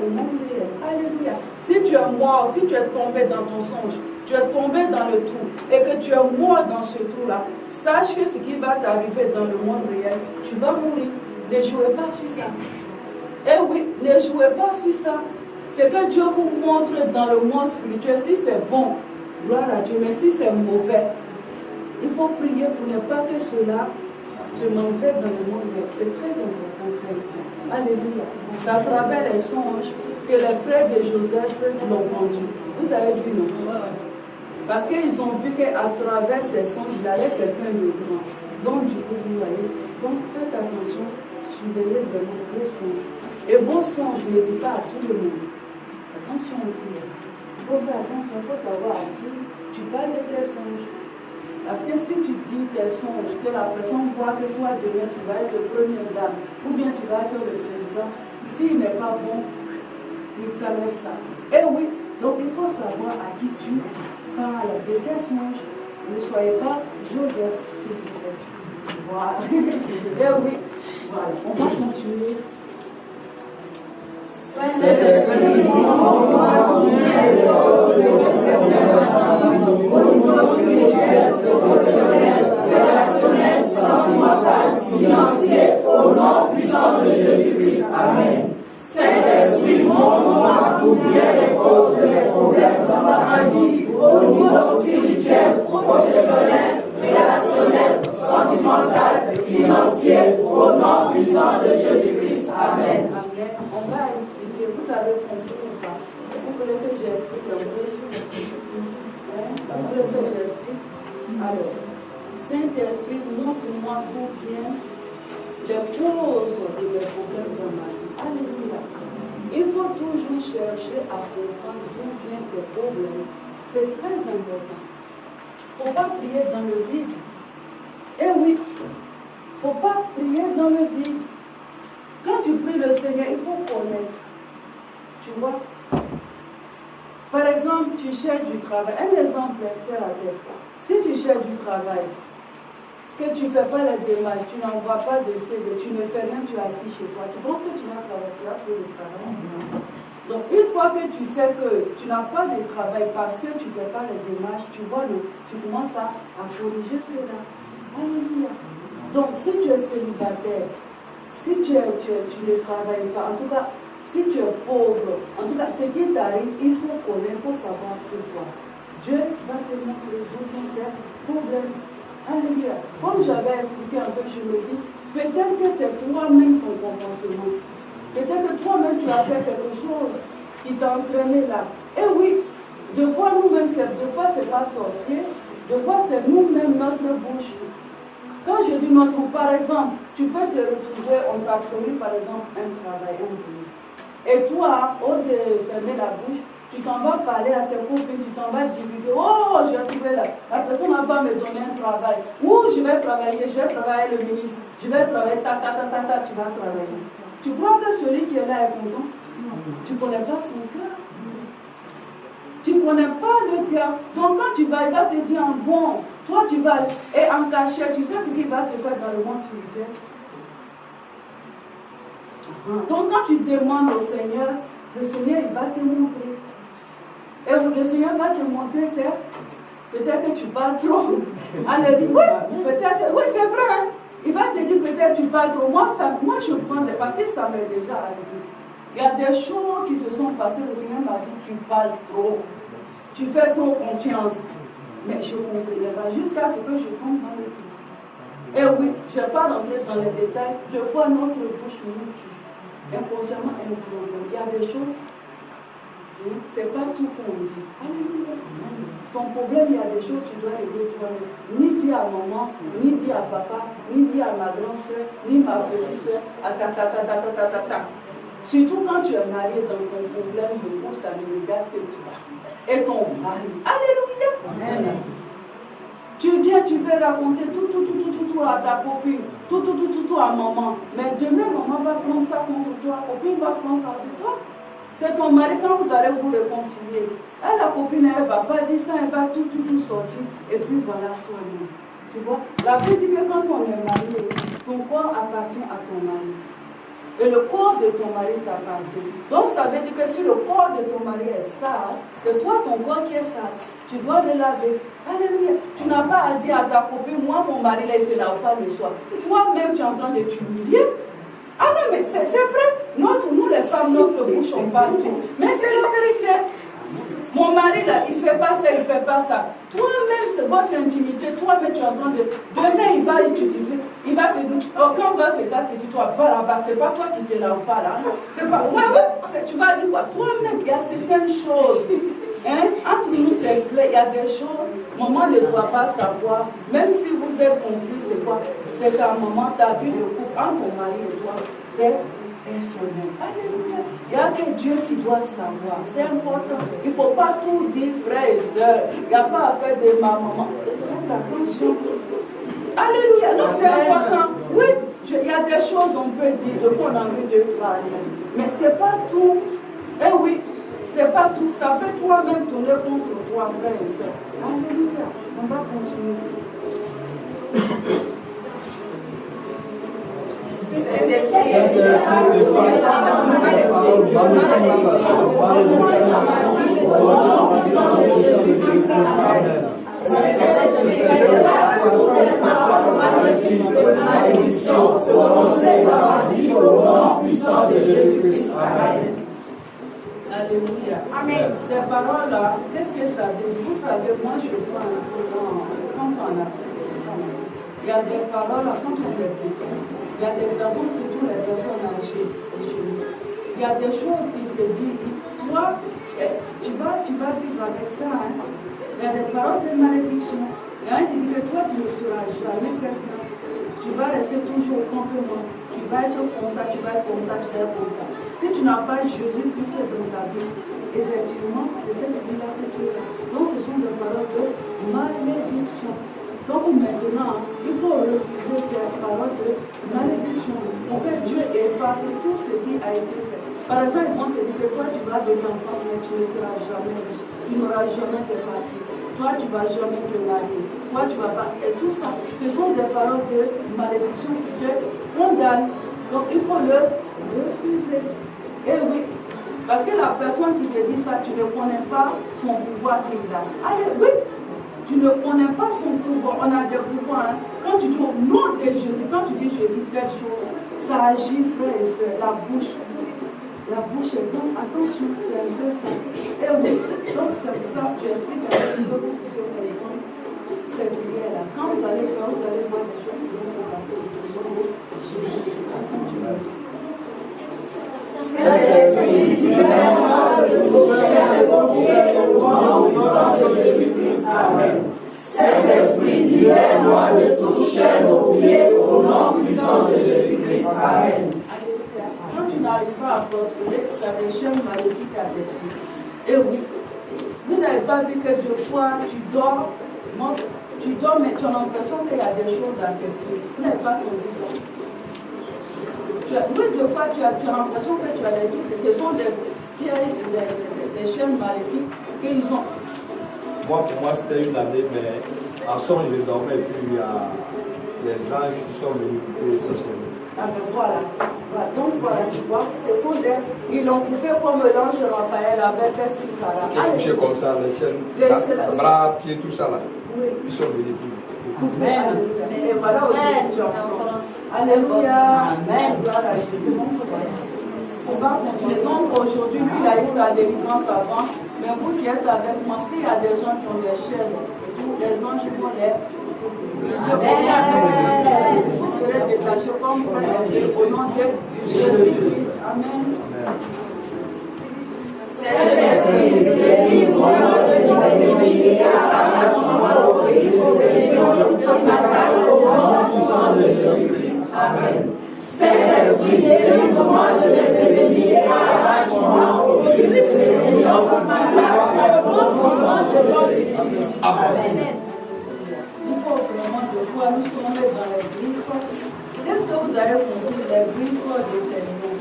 le monde réel. Alléluia. Si tu es mort, si tu es tombé dans ton songe, tu es tombé dans le trou et que tu es mort dans ce trou-là, sache que ce qui va t'arriver dans le monde réel, tu vas mourir. Ne jouez pas sur ça. Eh oui, ne jouez pas sur ça. C'est que Dieu vous montre dans le monde spirituel. Si c'est bon, gloire à Dieu, mais si c'est mauvais, il faut prier pour ne pas que cela se manifeste dans le monde réel. C'est très important, frère ici. Alléluia. C'est à travers les songes que les frères de Joseph l'ont vendu. Vous avez vu, non? Parce qu'ils ont vu qu'à travers ces songes, il y avait quelqu'un de grand. Donc, du coup, vous voyez. Donc, faites attention, surveillez vraiment vos songes. Et vos songes, ne dites pas à tout le monde. Attention aussi. Il faut faire attention, il faut savoir à qui tu parles de tes songes. Parce que si tu dis tes songes, que la personne voit que toi, demain, tu vas être première dame, ou bien tu vas être le président, s'il n'est pas bon, il t'enlève ça. Et oui, donc il faut savoir à qui tu parles de tes songes. Ne soyez pas Joseph, s'il vous plaît. Voilà. Et oui, voilà. On va continuer. Financier, au nom puissant de Jésus-Christ. Amen. Saint-Esprit, montre-moi d'où viennent les causes des problèmes dans ma vie, au niveau spirituel, professionnel, relationnel, sentimental, financier, au nom puissant de Jésus-Christ. Amen. Amen. On va expliquer. Vous avez compris ou pas? Vous voulez que j'explique un peu? Vous voulez que j'explique? Alors, Saint-Esprit, montre-moi d'où viennent les causes de mes problèmes dans ma vie. Alléluia. Il faut toujours chercher à comprendre d'où viennent tes problèmes. C'est très important. Il ne faut pas prier dans le vide. Eh oui, il ne faut pas prier dans le vide. Quand tu pries le Seigneur, il faut connaître. Tu vois? Par exemple, tu cherches du travail. Un exemple terre à terre. Si tu cherches du travail, que tu ne fais pas les démarches, tu n'envoies pas de CV, tu ne fais rien, tu es assis chez toi, tu penses que tu vas travailler, tu vas trouver le travail? Donc, une fois que tu sais que tu n'as pas de travail parce que tu ne fais pas les démarches, tu vois, tu commences à corriger cela. Alléluia. Donc, si tu es célibataire, si tu ne travailles pas, en tout cas, si tu es pauvre, en tout cas, ce qui t'arrive, il faut connaître, il faut savoir pourquoi. Dieu va te montrer d'où viennent tes problèmes. Alléluia. Comme j'avais expliqué un peu, je me dis, peut-être que c'est toi-même ton comportement. Peut-être que toi-même tu as fait quelque chose qui t'a entraîné là. Et oui, deux fois nous-mêmes, deux fois c'est pas sorcier, deux fois c'est nous-mêmes notre bouche. Quand je dis notre, par exemple, tu peux te retrouver, on t'a promis par exemple un travail, un boulot. Et toi, au lieu de fermer la bouche, tu t'en vas parler à tes copines, tu t'en vas divulguer. Oh, j'ai trouvé là. La personne va me donner un travail. Ou je vais travailler le ministre. Je vais travailler, tu vas travailler. Tu crois que celui qui est là est content? Tu ne connais pas son cœur. Tu ne connais pas le cœur. Donc quand tu vas, il va te dire en bon. Toi, tu vas aller. Et en cachette, tu sais ce qu'il va te faire dans le monde spirituel? Donc quand tu demandes au Seigneur, le Seigneur, il va te montrer. Et le Seigneur va te montrer, c'est peut-être que tu parles trop. Alléluia. Oui, peut-être que, oui, c'est vrai. Hein? Il va te dire peut-être que tu parles trop. Moi je prends parce que ça m'est déjà arrivé. Il y a des choses qui se sont passées. Le Seigneur m'a dit tu parles trop. Tu fais trop confiance. Mais je ne comprenais pas jusqu'à ce que je tombe dans le truc. Et oui, je ne vais pas rentrer dans les détails. Deux fois notre bouche nous tue. Inconsciemment, involontairement. Il y a des choses. C'est pas tout qu'on dit. Alléluia. Ton problème, il y a des choses que tu dois régler toi-même. Ni dire à maman, ni dire à papa, ni dire à ma grande soeur, ni ma petite soeur, Surtout quand tu es marié dans ton problème de couple, ça ne regarde que toi. Et ton mari. Alléluia. Amen. Tu viens, tu veux raconter tout à ta copine, tout à maman. Mais demain, maman va prendre ça contre toi, copine va prendre ça contre toi. C'est ton mari quand vous allez vous réconcilier. Et la copine, elle ne va pas dire ça, elle va tout sortir. Et puis voilà, toi-même. Tu vois, la Bible dit que quand on est marié, ton corps appartient à ton mari. Et le corps de ton mari t'appartient. Donc ça veut dire que si le corps de ton mari est sale, c'est toi ton corps qui est sale. Tu dois le laver. Alléluia. Tu n'as pas à dire à ta copine, moi mon mari là, il se lave pas le soir. Toi-même tu es en train de t'humilier. Ah non mais c'est vrai. Nous les femmes, notre bouche on parle tout. Mais c'est la vérité. Mon mari là, il ne fait pas ça, il ne fait pas ça. Toi-même, c'est votre intimité. Toi-même, tu es en train de... Demain, il va te dire, oh, quand va ce gars te dit, toi, va là-bas, c'est pas toi qui te lave pas là. C'est pas... Ouais, tu vas dire quoi? Toi-même, il y a certaines choses. Hein? Entre nous, c'est clair, il y a des choses, maman ne doit pas savoir. Même si vous êtes complices, c'est quoi? C'est qu'à un moment, ta vie de couple entre ton mari et toi, c'est personnel. Alléluia. Il n'y a que Dieu qui doit savoir. C'est important. Il ne faut pas tout dire, frères et sœurs. Il n'y a pas à faire de ma maman. Faites attention. Alléluia. Non, c'est important. Oui, il y a des choses qu'on peut dire, de quoi on a envie de parler. Mais ce n'est pas tout. Eh oui, ce n'est pas tout. Ça peut toi-même tourner contre toi, frères et sœurs. Alléluia. On va continuer. Alléluia. Amen. Ces paroles-là, qu'est-ce que ça veut dire? Vous savez, moi je prends quand on a il y a des paroles, quand on est petit, il y a des personnes, surtout les personnes âgées, il y a des choses qui te disent, toi, tu vas vivre avec ça. Hein? Il y a des paroles de malédiction. Il y a un qui dit que toi, tu ne seras jamais quelqu'un. Tu vas rester toujours comme moi. Tu vas être comme ça, tu vas être comme ça, tu vas être comme ça. Si tu n'as pas Jésus-Christ dans ta vie, effectivement, c'est cette vie-là que tu as. Donc, ce sont des paroles de malédiction. Donc maintenant, il faut refuser ces paroles de malédiction. Pour que Dieu efface tout ce qui a été fait. Par exemple, ils vont te dire que toi, tu vas devenir enfant, mais tu ne seras jamais riche. Tu n'auras jamais tes papiers. Toi, tu ne vas jamais te marier. Toi, tu ne vas pas... Et tout ça, ce sont des paroles de malédiction qui te condamnent. Donc, il faut le refuser. Et oui, parce que la personne qui te dit ça, tu ne connais pas son pouvoir qu'il a. Allez, oui. Tu ne connais pas son pouvoir. On a des pouvoirs. Hein. Quand tu dis au nom de Jésus, quand tu dis je dis telle chose, ça agit, frère et soeur. La bouche est donc attention, c'est un peu ça. Et oui, donc c'est pour ça que j'explique avec vous que vous puissiez comprendre cette prière-là. Quand vous allez faire, vous allez voir des choses qui vont se passer au nom de Jésus. Saint-Esprit, libère-moi de tout chair de pompier au nom puissant de Jésus-Christ. Amen. Saint-Esprit, libère-moi de tout chair de pompier au nom puissant de Jésus-Christ. Amen. Quand tu n'arrives pas à prospérer, tu as des chaînes maléfiques à tes pieds. Et oui, vous n'avez pas vu que deux fois tu dors, mais tu as l'impression qu'il y a des choses à tes pieds. Vous n'avez pas senti ça. Oui, deux fois tu as l'impression que tu as des trucs, ce sont des chaînes maléfiques qu'ils ont. Moi, pour moi, c'était une année, mais en songe, je dormais et puis il y a les anges qui sont venus couper essentiellement. Ah ben voilà. Donc voilà, tu vois, ce sont des... Ils l'ont coupé comme l'ange Raphaël avait fait sur Sarah. Qui couchaient comme ça, les chaînes, bras, pieds, tout ça là. Oui. Ils sont venus couper. Amen. Et voilà aujourd'hui tu es en France. Alléluia. Amen. Gloire à Jésus. On va continuer. Donc aujourd'hui, lui, il a eu sa délivrance avant. Mais vous qui êtes avec moi, s'il y a des gens qui ont des chaînes et tout, les anges vont les briser. Vous serez détachés comme vous êtes au nom de Jésus-Christ. Amen. Saint-Esprit, délivre-moi de l'ennemi, arrache-moi au nom puissant de Jésus-Christ. Amen. Saint-Esprit, délivre-moi de mes ennemis, arrache-moi au nom puissant de Jésus-Christ. Amen. Il faut vraiment de foi nous sommes dans les griffes. Qu'est-ce que vous avez compris, les griffes de Seigneur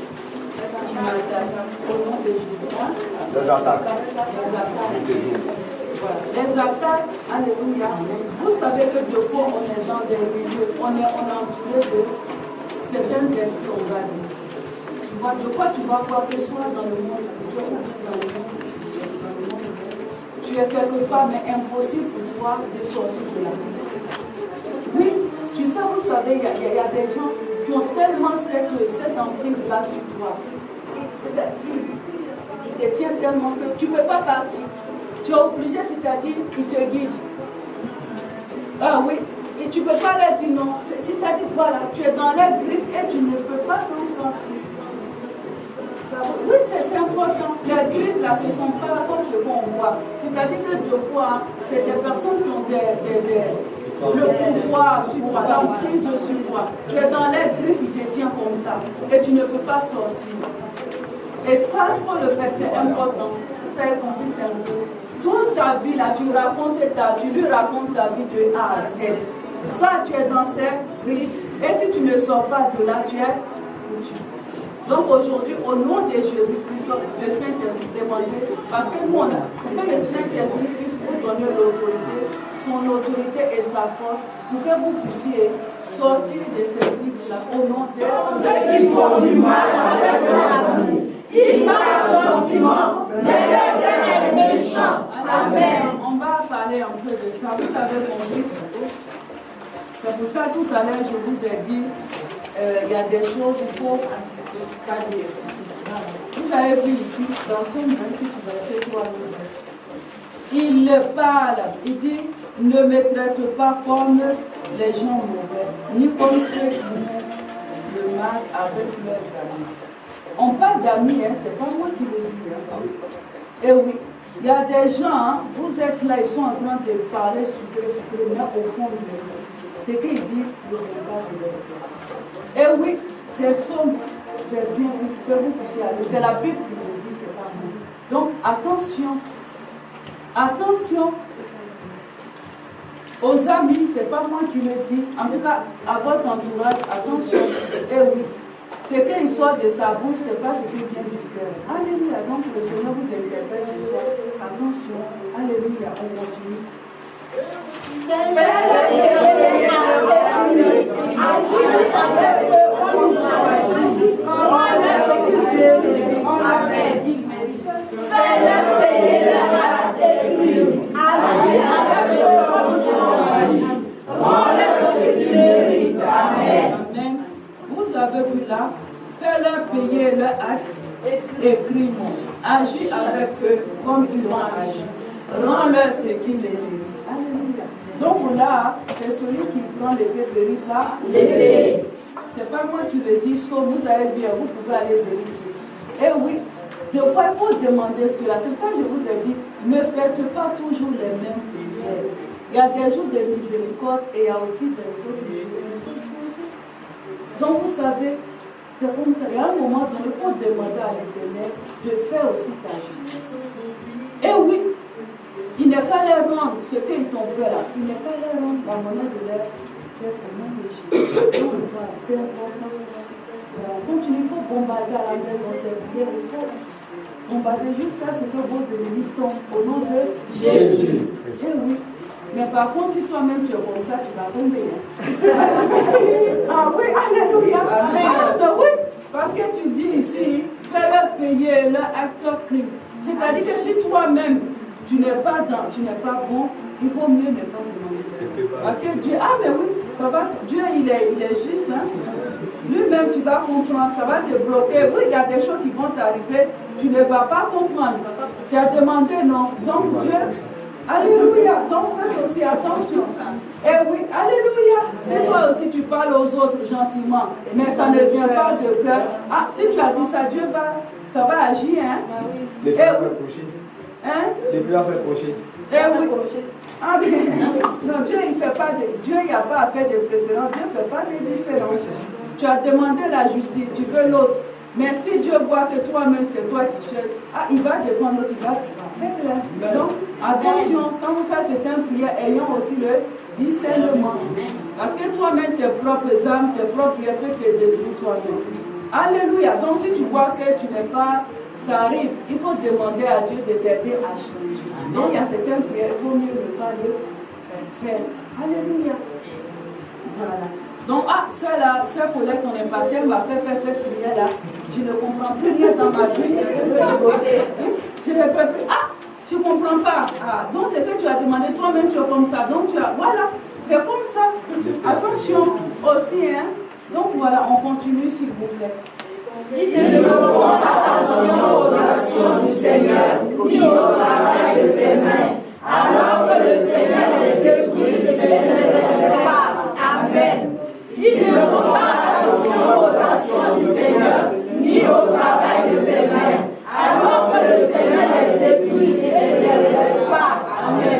qui m'attaquent au nom de Jésus? Les attaques. Les attaques, alléluia. Vous savez que de fois on est dans des milieux, on est entouré de certains esprits, on va dire. vois, de quoi tu vas voir que soit dans le monde spirituel ou bien dans le monde tu es quelque part, mais impossible pour toi de sortir de la vie. Oui, tu sais, vous savez, il y a des gens qui ont tellement cette emprise-là sur toi. Il te tient tellement que tu ne peux pas partir. Tu es obligé, c'est-à-dire, il te guide. Ah oui, et tu ne peux pas leur dire non. C'est-à-dire, voilà, tu es dans leurs griffes et tu ne peux pas t'en sortir. Oui, c'est important. Les griffes, là, ce ne sont pas comme ce qu'on voit. C'est-à-dire que deux fois, c'est des personnes qui ont le pouvoir sur toi, l'emprise sur toi. Tu es dans les griffes, ils te tiennent comme ça. Et tu ne peux pas sortir. Et ça, il faut le faire, c'est important. Ça est compris, c'est un peu. Toute ta vie, là, tu lui racontes ta vie de A à Z. Ça, tu es dans ces griffes. Et si tu ne sors pas de là, tu es foutu. Donc aujourd'hui, au nom de Jésus-Christ, le Saint-Esprit demandait, parce que nous, on a, pour que le Saint-Esprit puisse vous donner l'autorité, son autorité et sa force, pour que vous puissiez sortir de ces griffes-là au nom de ceux qui font du mal avec leur ami. Ils marchent gentiment, mais leur cœur est méchant. Amen. On va parler un peu de ça. Vous avez compris. C'est pour ça tout à l'heure, je vous ai dit, il y a des choses qu'il faut pas dire. Vous avez vu ici, dans son 28, verset 3, il parle, il dit, ne me traite pas comme les gens mauvais, ni comme ceux qui font le mal avec leurs amis. On parle d'amis, hein, c'est pas moi qui le dis. Hein. Et oui, il y a des gens, hein, vous êtes là, ils sont en train de parler sur le mais au fond de eux. Ce qu'ils disent, ils ne vont pas dire. Et oui, c'est sombre, c'est bien, vous puissiez aller. C'est la Bible qui le dit, c'est pas moi. Donc, attention. Attention. Aux amis, c'est pas moi qui le dis. En tout cas, à votre entourage, attention. Et oui. Ce qu'il sort de sa bouche, ce n'est pas ce qui vient du cœur. Alléluia. Donc le Seigneur vous interpelle ce soir. Attention. Alléluia. On continue. Fais-leur payer leurs actes écrits. Agis avec eux comme ils ont agi. Rends-leur ce qu'ils méritent. Amen. Vous avez vu là, fais-leur payer leurs actes écrits. Agis avec eux comme ils ont agi. Rends-leur ce qu'ils méritent. Alléluia. Donc là, c'est celui qui prend l'épée vérité là. L'épée. C'est pas moi qui le dis, sauf vous avez bien, vous pouvez aller vérifier. Et oui, des fois il faut demander cela. C'est pour ça que je vous ai dit, ne faites pas toujours les mêmes prières. Il y a des jours de miséricorde et il y a aussi des jours de justice. Donc vous savez, c'est comme ça. Il y a un moment donné, il faut demander à l'Éternel de faire aussi ta justice. Et oui, il n'est pas leur rendre ce qu'ils t'ont fait là. Il n'est pas leur rendre la monnaie de leur c'est important. On continue, il faut bombarder à la maison, c'est bien, il faut bombarder jusqu'à ce que vos ennemis tombent au nom de Jésus. Et oui. Mais par contre, si toi-même tu es comme ça, tu vas tomber. Ah oui, alléluia. Ah, ben oui, parce que tu dis ici, fais-leur payer leur acteur crime. C'est-à-dire que si toi-même, tu n'es pas bon, il vaut mieux ne pas demander ça. Parce que Dieu, ah mais oui, ça va, Dieu il est juste, hein. Lui-même tu vas comprendre, ça va te bloquer. Oui, il y a des choses qui vont t'arriver, tu ne vas pas comprendre. Tu as demandé non. Donc Dieu, alléluia, donc faites aussi attention. Et oui, alléluia, c'est toi aussi tu parles aux autres gentiment, mais ça ne vient pas de cœur. Ah, si tu as dit ça, Dieu ça va agir, hein. Les plus à faire procher. Hein? Les plus à faire procher. Eh oui. Ah mais non, Dieu il fait pas de. Dieu il n'y a pas à faire de préférence, Dieu ne fait pas de différence. Tu as demandé la justice, tu veux l'autre. Mais si Dieu voit que toi-même c'est toi qui cherches, ah, il va défendre l'autre, il va. C'est clair. Donc, attention, quand vous faites certaines prières, ayons aussi le discernement. Parce que toi-même, tes propres âmes, tes propres prières peuvent te détruire toi-même. Alléluia. Donc, si tu vois que tu n'es pas, ça arrive, il faut demander à Dieu de t'aider à changer. Donc, il y a certaines prières, il vaut mieux ne pas le faire. Alléluia. Voilà. Donc, sœur Paulette, on est parti, elle va faire cette prière-là. je ne comprends plus rien dans ma vie. Je ne peux plus. Ah, tu ne comprends pas. Ah, donc c'est que tu as demandé toi-même, tu es comme ça. Donc tu as, voilà, c'est comme ça. Attention aussi, hein. Donc voilà, on continue s'il vous plaît. Ils ne feront pas attention aux actions du Seigneur, ni au travail de ses mains, alors que le Seigneur les détruise et ne les délivre pas. Amen. Ils ne feront pas attention aux actions du Seigneur, ni au travail de ses mains, alors que le Seigneur les détruise et ne les délivre pas. Amen.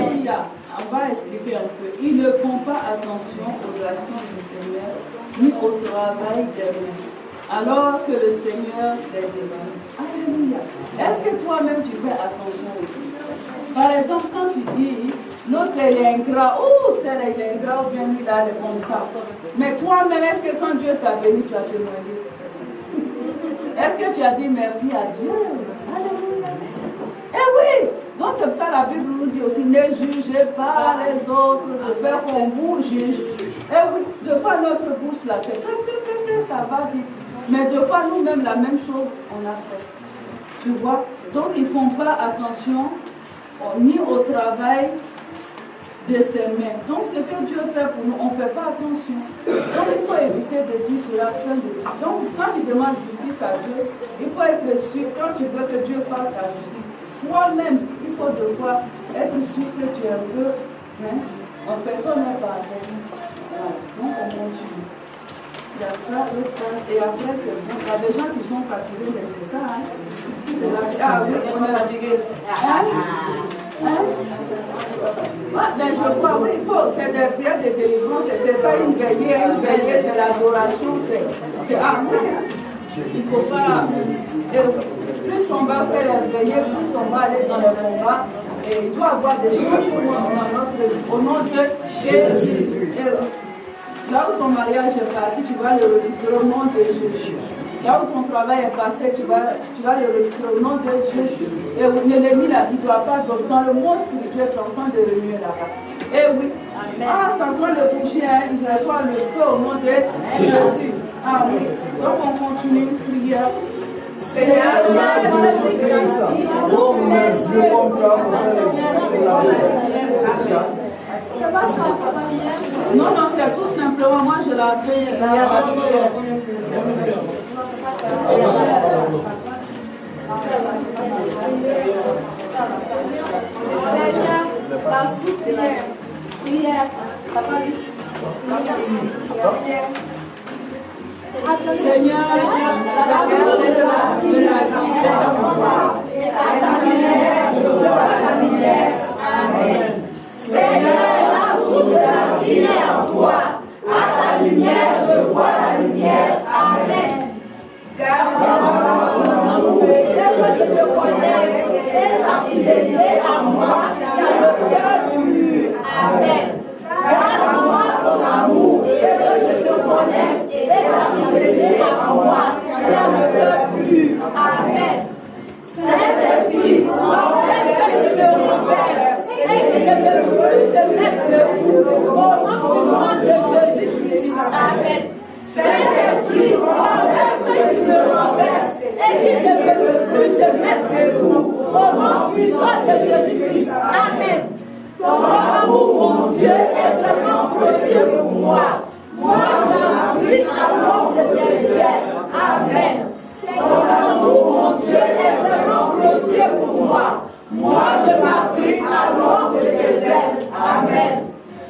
On va expliquer un peu. Ils ne font pas attention aux actions du Seigneur, ni au travail des mains, alors que le Seigneur les détruise. Alléluia. Est-ce que toi-même tu fais attention aussi? Par exemple, quand tu dis, l'autre il est ingrat, oh, celle-là il est ingrat, ou bien lui là, il est comme ça. Mais toi-même, est-ce que quand Dieu t'a béni, tu as témoigné? Est-ce que tu as dit merci à Dieu? Alléluia. Eh oui! Donc c'est pour ça la Bible nous dit aussi, ne jugez pas les autres, de peur qu'on vous juge. Eh oui, de fois notre bouche là, c'est ça va vite. Mais de fois nous-mêmes, la même chose, on a fait. Tu vois? Donc ils ne font pas attention ni au travail de ses mains. Donc ce que Dieu fait pour nous, on ne fait pas attention. Donc il faut éviter de dire cela. Donc quand tu demandes justice à Dieu, il faut être sûr, quand tu veux que Dieu fasse ta justice, toi-même, il faut de fois être sûr que tu es un peu, hein, en personne n'est pas avec nous. Voilà. Donc on continue. Il y a ça, l'autre part, et après c'est bon. Il y a des gens qui sont fatigués, mais c'est ça, hein. Ah oui, on est fatigué. Hein? Hein? Mais je crois, oui, il faut, c'est des prières de délivrance, c'est ça, une veillée, c'est l'adoration, c'est amour. Il ne faut pas. Plus on va faire la veillée, plus on va aller dans le combat. Et il doit y avoir des changements dans notre vie. Au nom de Jésus. Là où ton mariage est parti, tu vas le récupérer au nom de Jésus. Là où ton travail est passé, tu vas le récupérer au nom de Jésus. Et l'ennemi là, il ne doit pas, donc dans le monde spirituel, tu es en train de remuer là-bas. Eh oui. Amen. Ah, sans toi le bouger, hein, il reçoit le feu au nom de Jésus. Ah oui. Donc on continue une prière. Seigneur Jésus-Christ, ouvre mes yeux. Non, c'est tout simplement, moi je la fais. Seigneur, la sous-prière. Prière. Seigneur, Amen. Seigneur, la source de la vie est en toi. À ta lumière, je vois la lumière. Amen. Garde-moi ton amour. Dès que je te connaisse, et ta fidélité à moi, qui a le cœur pur. Amen. Garde-moi ton amour. Dès que je te connaisse, et ta fidélité à moi, qui a le cœur pur. Amen. Saint-Esprit, renverse ce que je renverse. Et que je me brûle de mettre debout au nom de Jésus-Christ. Amen. Saint-Esprit, renverse ce que je renverse. Et que je me brûle de mettre debout au nom puissant de Jésus-Christ. Amen. Ton amour, mon Dieu, est vraiment précieux pour moi. Moi, j'applique à l'ombre de tes ailes. Amen. Ton amour, mon Dieu, est vraiment précieux pour moi. Moi, je m'applique à l'ombre de tes ailes. Amen.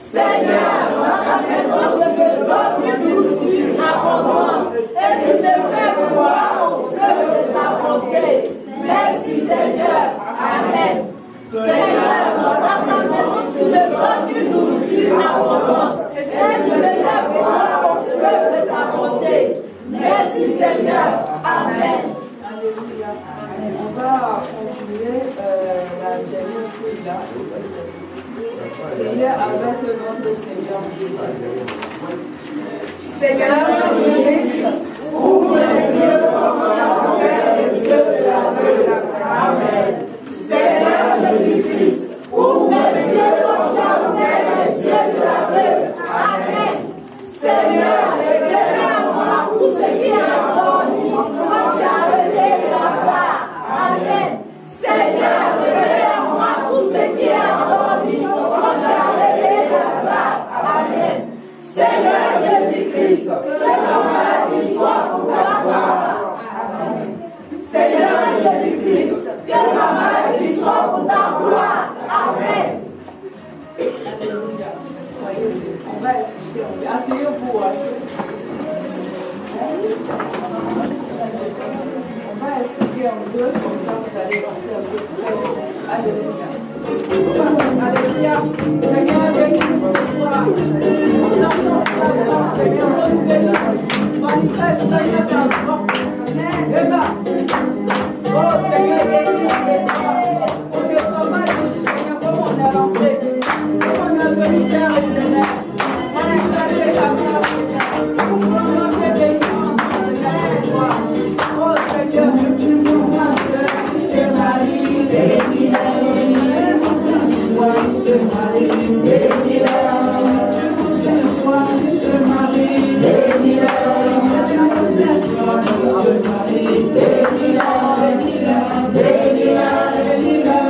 Seigneur, dans ta maison, je te donne une nourriture abondante et tu te fais boire au fleuve de ta bonté. Merci, Seigneur. Amen. Seigneur, dans ta maison, tu me donnes une nourriture abondante et tu me fais boire au fleuve de ta bonté. Merci, Seigneur. Amen. Alléluia. On va continuer la dernière prière. Prière avec notre Seigneur Jésus. Seigneur Jésus-Christ, ouvre les yeux comme tu as ouvert les yeux de l'aveugle. Amen. Seigneur Jésus-Christ, ouvre les yeux comme tu as ouvert les yeux de l'aveugle. Amen. Seigneur, révèle à moi tout ce qui est endormi, comme tu as ça, vous allez rentrer un peu plus. Alléluia. Alléluia. Seigneur, bénis-nous ce soir. Nous entendons ta voix, Seigneur, renouvelle-nous. Manifeste, Seigneur, ta voix. Amen. Oh, Seigneur, bénis-nous ce soir. On ne sent pas, Seigneur, comment on est rentré. C'est qu'on est venu faire éternel. Manifeste ta voix, Seigneur. Pour prendre notre délivrance, Seigneur, ce soir. Oh, Seigneur, c'est Marie, bénis-la. Ce mari, bénis-la. Je vous aime, toi, ce mari, bénis-la. Je vous aime, toi, ce mari, bénis-la, bénis-la, bénis-la, bénis-la.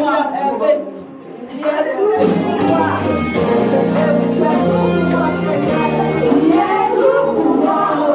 pouvoir, Hervé. Tu as tout pouvoir. Tu as tout pouvoir,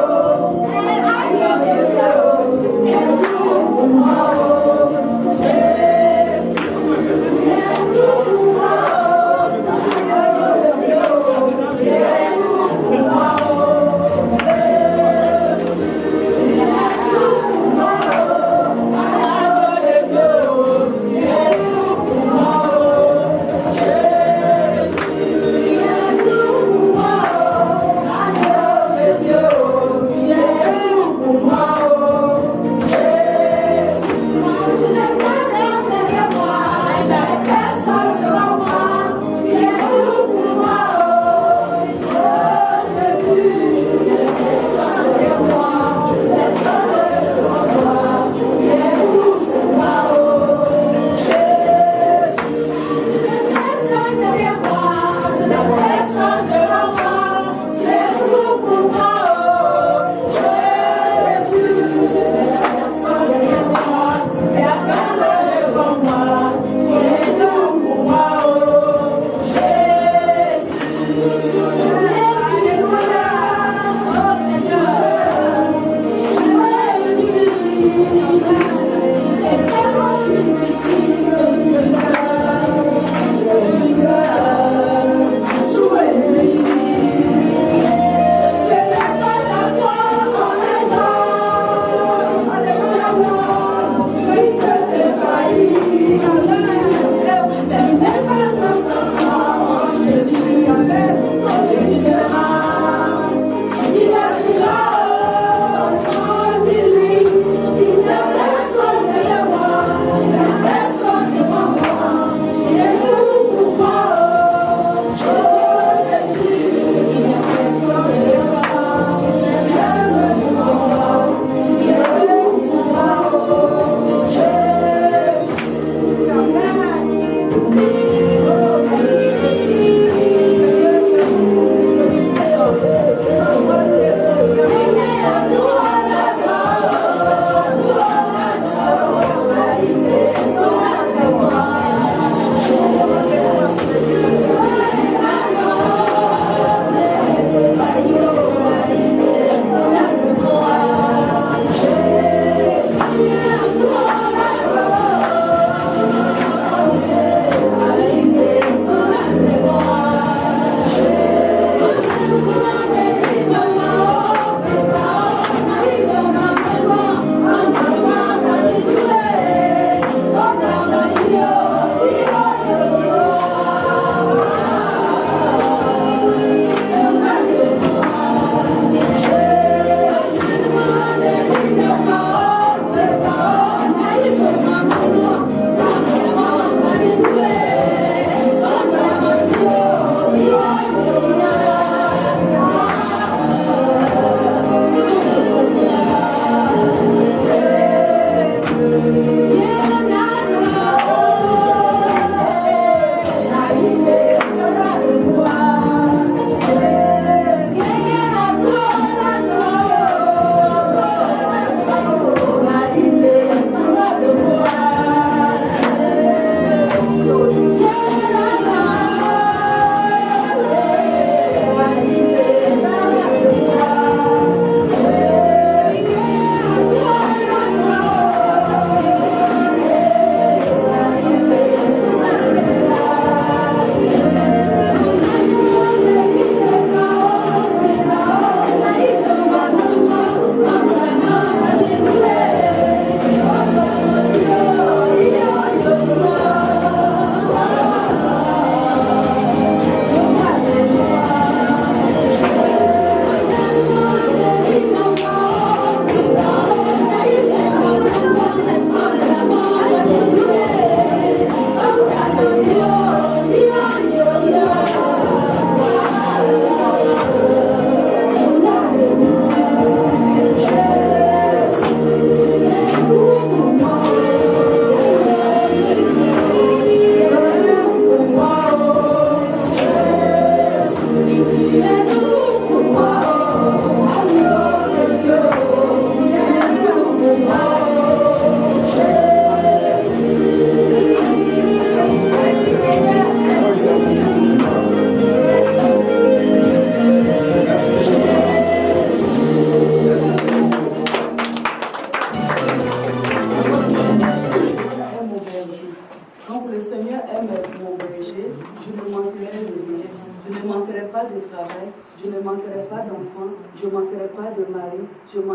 Donc le Seigneur est mon berger, je ne manquerai de rien, je ne manquerai pas de travail, je ne manquerai pas d'enfants, je ne manquerai pas de mari,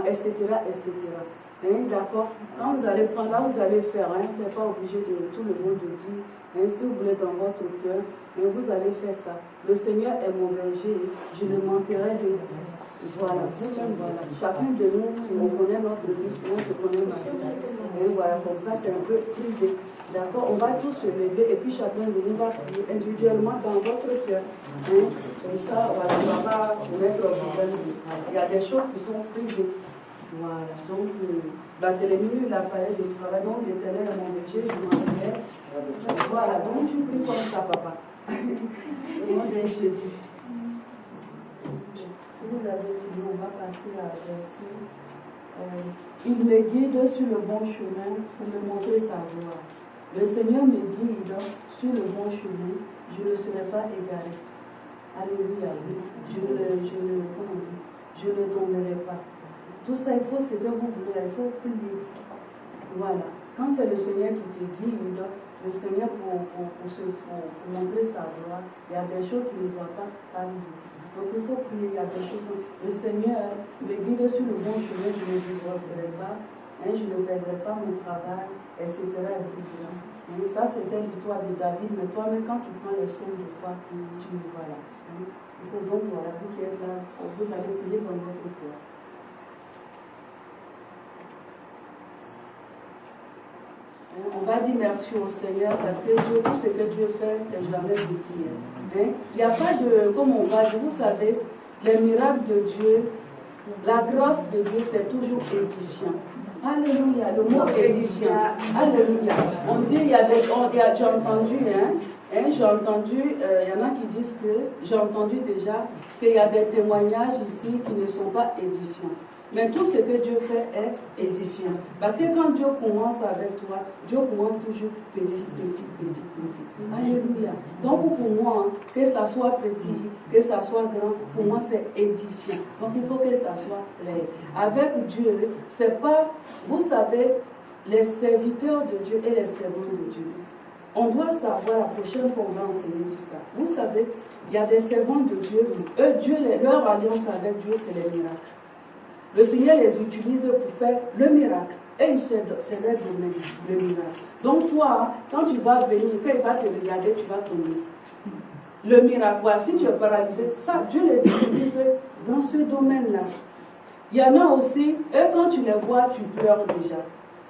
etc. etc. Hein, d'accord? Quand vous allez prendre, là vous allez faire, hein, vous n'êtes pas obligé de tout le monde de dire, hein, si vous voulez dans votre cœur, mais vous allez faire ça. Le Seigneur est mon berger, je ne manquerai de rien. Voilà, vous-même, voilà. Chacun de nous, on connaît notre vie, on se connaît maintenant. Et voilà, comme ça, c'est un peu privé. D'accord? On va tous se lever et puis chacun de nous va prier individuellement dans votre cœur. Hein? Comme ça, voilà, on ne va pas mettre au problème. Il y a des choses qui sont privées. Voilà, donc, Barthélemy, il a parlé du travail, donc l'Éternel est mon berger, je m'en vais. Voilà, donc tu pries comme ça, papa. Au nom de Jésus. Si vous avez fini, on va passer à la verset. Il me guide sur le bon chemin pour me montrer sa gloire. Le Seigneur me guide sur le bon chemin, je ne serai pas égaré. Alléluia. Je ne tomberai pas. Tout ça, il faut ce que vous voulez, il faut prier. Voilà. Quand c'est le Seigneur qui te guide, le Seigneur pour montrer sa gloire, il y a des choses qui ne doivent pas arriver. Donc il faut prier, il y a des choses. Le Seigneur me guide sur le bon chemin, je ne divorcerai pas, hein, je ne perdrai pas mon travail, etc. etc. Et ça, c'était l'histoire de David, mais toi-même, quand tu prends les sons de foi, tu voilà. Hein. Il faut donc, voilà, vous qui êtes là, vous allez prier dans votre cœur. On va dire merci au Seigneur parce que Dieu, tout ce que Dieu fait, c'est jamais petit. Hein? Il n'y a pas de, comme on va dire, vous savez, les miracles de Dieu, la grâce de Dieu, c'est toujours édifiant. Alléluia, le mot édifiant. Alléluia. On dit, il y a des, j'ai entendu, j'ai entendu, il y en a qui disent que, j'ai entendu déjà qu'il y a des témoignages ici qui ne sont pas édifiants. Mais tout ce que Dieu fait est édifiant. Parce que quand Dieu commence avec toi, Dieu commence toujours petit. Alléluia. Donc pour moi, que ça soit petit, que ça soit grand, pour moi c'est édifiant. Donc il faut que ça soit clair. Avec Dieu, c'est pas, vous savez, les serviteurs de Dieu et les servants de Dieu. On doit savoir, la prochaine fois on va enseigner sur ça. Vous savez, il y a des servants de Dieu, leur alliance avec Dieu, c'est les miracles. Le Seigneur les utilise pour faire le miracle. Et il célèbre le miracle. Donc toi, quand tu vas venir, quand il va te regarder, tu vas tomber. Le miracle, voilà, si tu es paralysé, ça, Dieu les utilise dans ce domaine-là. Il y en a aussi, eux, quand tu les vois, tu pleures déjà.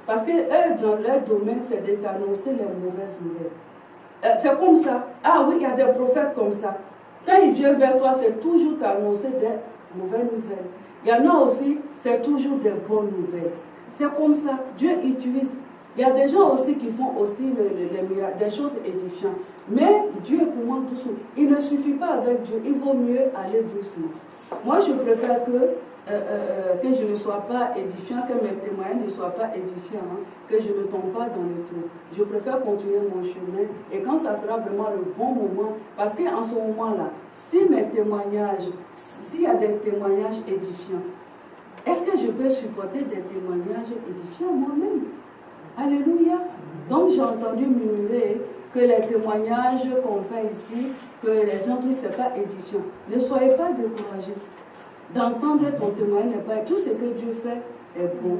Parce que eux, dans leur domaine, c'est de t'annoncer les mauvaises nouvelles. C'est comme ça. Ah oui, il y a des prophètes comme ça. Quand ils viennent vers toi, c'est toujours t'annoncer des mauvaises nouvelles. Il y en a aussi, c'est toujours des bonnes nouvelles. C'est comme ça. Dieu utilise. Il y a des gens aussi qui font aussi les miracles, des choses édifiantes. Mais Dieu commande doucement. Il ne suffit pas avec Dieu. Il vaut mieux aller doucement. Moi, je préfère que je ne sois pas édifiant, que mes témoignages ne soient pas édifiants, hein, que je ne tombe pas dans le trou. Je préfère continuer mon chemin. Et quand ça sera vraiment le bon moment, parce qu'en ce moment-là, si mes témoignages, s'il y a des témoignages édifiants, est-ce que je peux supporter des témoignages édifiants moi-même? Alléluia. Donc j'ai entendu murmurer que les témoignages qu'on fait ici, que les gens trouvent, ce n'est pas édifiant. Ne soyez pas découragés. D'entendre ton témoignage n'est pas... Tout ce que Dieu fait est bon.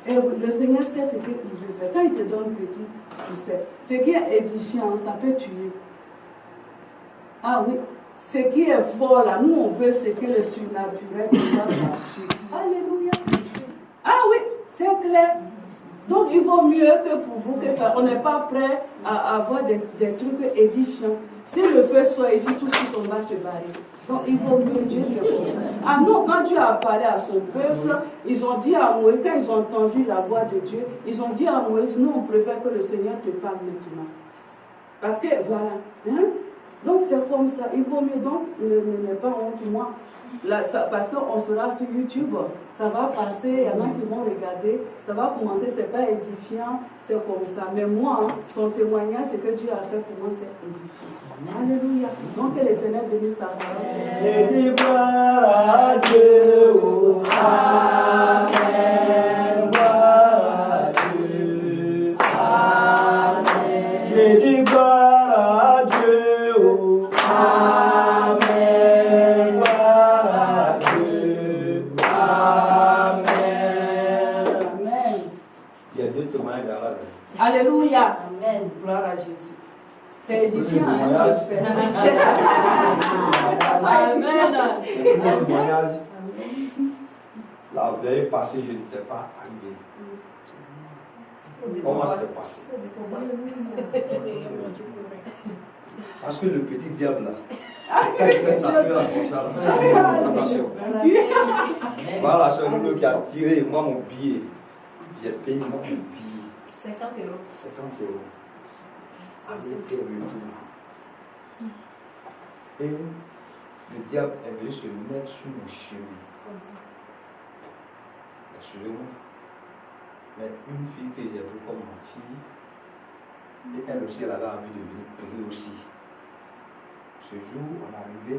Et le Seigneur sait ce qu'il veut faire. Quand il te donne petit, tu sais. Ce qui est édifiant, ça peut tuer. Ah oui. Ce qui est fort là, nous on veut ce que le surnaturel ça tue. Alléluia. Ah oui, c'est clair. Donc il vaut mieux que pour vous que ça, on n'est pas prêt à avoir des trucs édifiants. Si le feu soit ici, tout de suite on va se barrer. Donc il vaut mieux, Dieu c'est comme ça. Ah non, quand Dieu a parlé à son peuple, ils ont dit à Moïse, quand ils ont entendu la voix de Dieu, ils ont dit à Moïse, nous on préfère que le Seigneur te parle maintenant. Parce que voilà, hein? Donc c'est comme ça, il vaut mieux donc ne pas honte moi, là, ça, parce qu'on sera sur YouTube, ça va passer, il y en a qui vont regarder, ça va commencer, c'est pas édifiant, c'est comme ça. Mais moi, ton témoignage, ce que Dieu a fait pour moi, c'est édifiant. Alléluia. Donc que l'Éternel bénisse sa parole. Et dis gloire à Dieu, oh, Amen, gloire à Dieu, Amen. J'ai dit gloire à Dieu. Oh. Amen. Gloire à Dieu. Amen. Amen. Il y a deux témoignages là. Alléluia. Amen. Gloire à Jésus. C'est édifiant, hein, j'espère. Amen. Le témoignage, la veille passée, je n'étais pas arrivé. Comment ça s'est passé? Parce que le petit diable là, quand il fait sa peur comme ça, là, attention. Voilà, c'est le qui a tiré moi mon billet. J'ai payé moi mon billet. 50 €. 50 €. Avec et retour. Et le diable est venu se mettre sur mon chemin. Excusez-moi. Mais une fille que j'ai pris comme ma fille, et elle aussi, elle avait envie de venir prier aussi. Ce jour, on est arrivé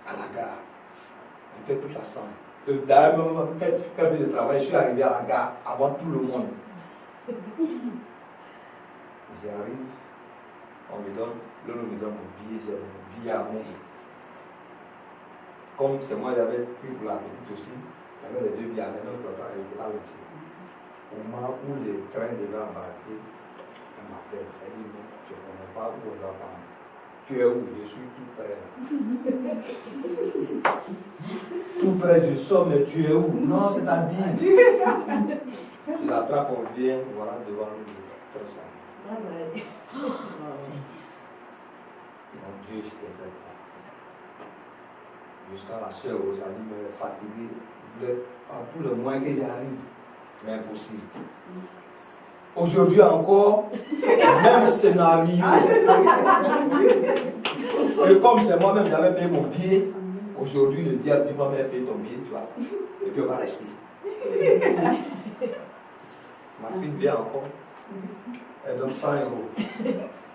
à la gare. On était tous ensemble. D'ailleurs, même quand je faisais le travail, je suis arrivé à la gare avant tout le monde. J'arrive, on me donne mon billet, j'ai mon billet à main. Comme c'est moi, j'avais pris pour la petite aussi, j'avais les deux billets à main, notre papa était là laissé. Au moment où le train devait embarquer, elle m'appelle, elle dit non, je ne connais pas où on doit prendre. Tu es où? Je suis tout près là. Tout près, je sors, mais tu es où? Non, c'est-à-dire. Je l'attrape, on vient, voilà, devant nous, comme ça. Mon Dieu, je t'ai fait peur. Jusqu'à la soeur Rosalie me fatiguée. Je voulais par tout le moins que j'arrive. Mais impossible. Aujourd'hui encore, même scénario. Et comme c'est moi-même, j'avais payé mon billet. Aujourd'hui, le diable dit moi-même, paye ton billet, tu vois. Et puis on va rester. Ma fille vient encore. Elle donne 100 €.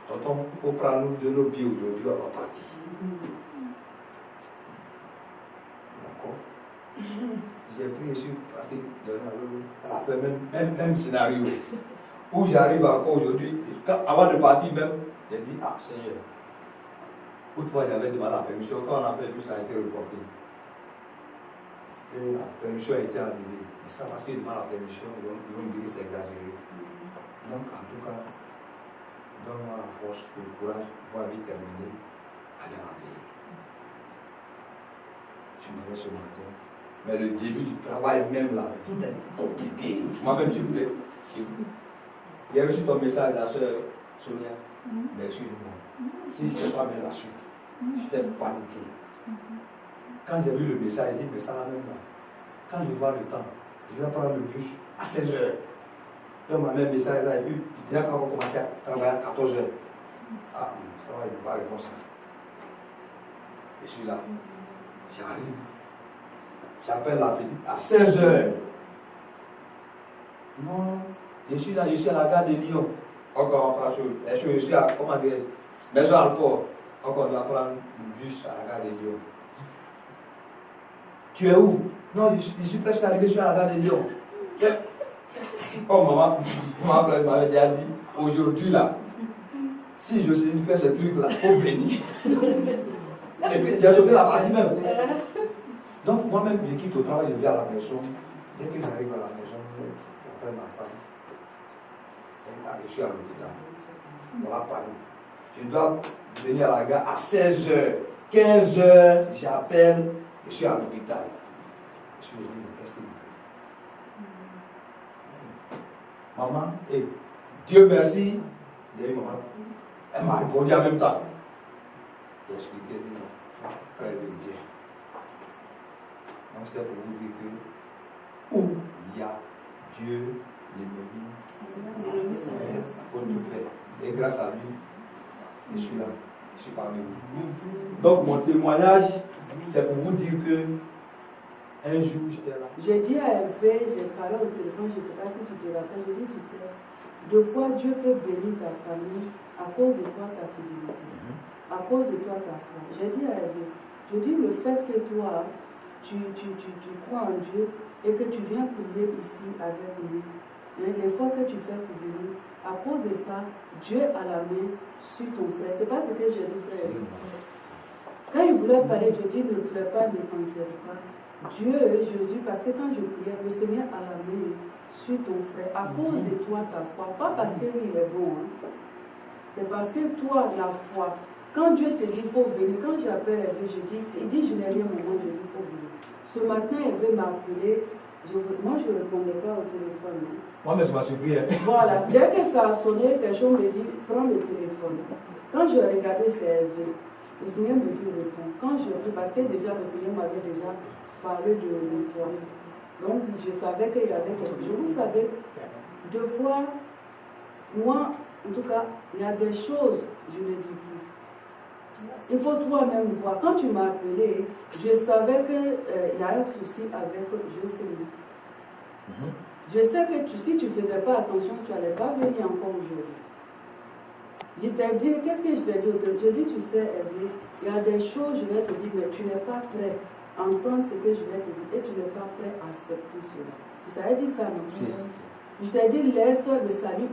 Tonton, il faut prendre de nos billets aujourd'hui, on va partir. D'accord. J'ai pris, je suis parti de là, elle a fait même scénario. Où j'arrive encore aujourd'hui, avant de partir même, j'ai dit, ah Seigneur, autrefois j'avais demandé la permission, quand on a fait tout ça a été reporté. Et la permission a été annulée. Et ça parce qu'ils demandent la permission, ils vont me dire que c'est exagéré. Donc en tout cas, donne-moi la force, le courage pour la vie terminée, aller à la paix. Je m'en vais ce matin. Mais le début du travail même là, c'était compliqué. Moi-même, je voulais. J'ai reçu ton message, la soeur Sonia. Mais excuse-moi. Si je n'ai pas mis la suite, j'étais paniqué. Quand j'ai vu le message, il dit, mais ça va même là. Quand je vois le temps, je vais prendre le bus à 16 h. Et on m'a mis un message là, et puis déjà quand on va commencer à travailler à 14 h. Ah, ça va, il ne peut pas répondre ça. Je suis là. J'arrive. J'appelle la petite à 16 h. Non, je suis là, je suis à la gare de Lyon. Encore on prend chose. Je suis à, comment dire, Maison Alfort. Encore on doit prendre le bus à la gare de Lyon. Tu es où? Non, je suis presque arrivé, je suis à la gare de Lyon. Oh maman m'avait déjà dit, aujourd'hui là, si je sais faire ce truc là, faut venir. Et puis j'ai sauté la partie même. Donc moi-même, je quitte au travail, je viens à la maison. Dès que j'arrive à la maison, j'appelle ma femme. Je suis à l'hôpital. Voilà, panique. Je dois venir à la gare à 16 h. 15 h, j'appelle, je suis à l'hôpital. Je suis venu, qu'est-ce qu'il m'a dit? Maman, et Dieu merci. J'ai dit, maman. Elle m'a répondu en même temps. J'ai expliqué, non, frère, il vient. Donc c'était pour vous dire que où il y a Dieu, l'ennemi, on nous fait. Et grâce à lui, je suis là, je suis parmi vous. Donc mon témoignage, c'est pour vous dire que un jour j'étais là. J'ai dit à Hervé, j'ai parlé au téléphone, je ne sais pas si tu te rappelles, j'ai dit, tu sais, deux fois Dieu peut bénir ta famille à cause de toi, ta fidélité, à cause de toi, ta foi. J'ai dit à Hervé, je dis le fait que toi, tu crois en Dieu et que tu viens prier ici avec lui, l'effort que tu fais pour venir, À cause de ça, Dieu a la main sur ton frère. C'est pas ce que j'ai dit, frère. Quand il voulait parler, je dis, ne pleure pas, ne t'inquiète pas. Dieu, Jésus, parce que quand je priais, le Seigneur a la main sur ton frère, à cause de toi, ta foi, pas parce que lui, il est bon, hein. C'est parce que toi, la foi, quand Dieu te dit, il faut venir, quand j'appelle Hervé, je dis, il dit, je n'ai rien au moment, je dis, il faut venir. Ce matin, Hervé m'a appelé, moi, je ne répondais pas au téléphone. Hein. Moi, mais je m'en suis pris. Hein. Voilà, dès que ça a sonné, quelque chose me dit, prends le téléphone. Quand je regardais, c'est Hervé. Le Seigneur me dit, réponds. Quand je prie, parce que déjà, le Seigneur m'avait déjà parlé de toi. Donc, je savais qu'il y avait quelque chose. Vous savez, deux fois, moi, en tout cas, il y a des choses, je ne dis plus. Il faut toi-même voir. Quand tu m'as appelé, je savais qu'il y a un souci avec Jocelyne. Je sais que si tu ne faisais pas attention, tu n'allais pas venir encore aujourd'hui. Je t'ai dit, qu'est-ce que je t'ai dit? Je dis, tu sais, Hervé, il y a des choses, je vais te dire, mais tu n'es pas prêt à entendre ce que je vais te dire et tu n'es pas prêt à accepter cela. Je t'avais dit ça, non? Si. Je t'ai dit, laisse le salut.